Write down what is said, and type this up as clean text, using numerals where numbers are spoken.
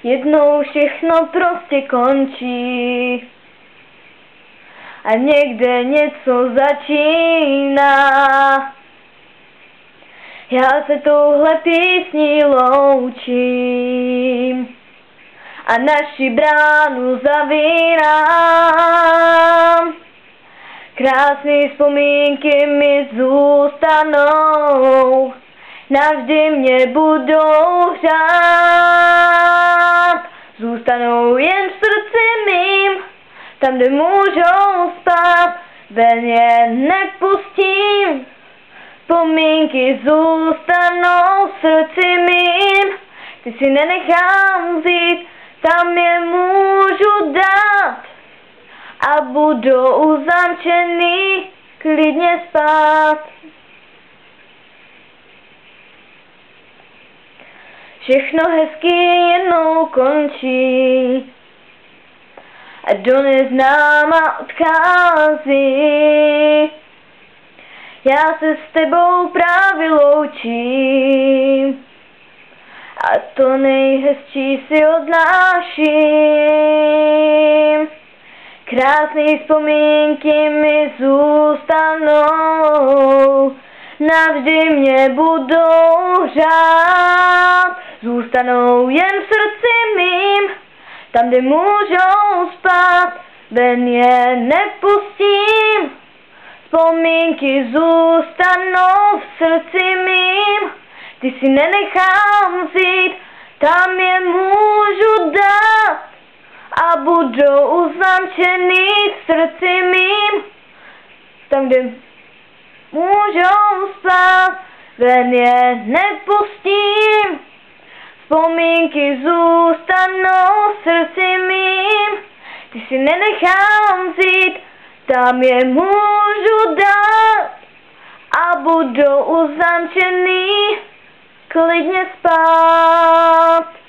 Jednou všechno prostě končí a někde něco začíná. Já se touhle písní loučím a naši bránu zavírám. Krásné vzpomínky mi zůstanou, navždy mě budou hřát. Zůstanou jen v srdci mým, tam, kde můžou spát, ven je nepustím. Vzpomínky zůstanou v srdci mým, ty si nenechám vzít, tam je můžu dát a budou uzamčený klidně spát. Všechno hezký jednou končí a do neznáma odchází. Já se s tebou právě loučím a to nejhezčí si odnáším. Krásné vzpomínky mi zůstanou, navždy mě budou hřát. Zůstanou jen v srdci mým, tam, kde můžou spát, ven je nepustím. Vzpomínky zůstanou v srdci mým, ty si nenechám vzít, tam je můžu dát a budou uzamčený v srdci mým, tam, kde můžou spát, ven je nepustím. Vzpomínky zůstanou v srdci mým, ty si nenechám vzít, tam je můžu dát a budou uzamčený klidně spát.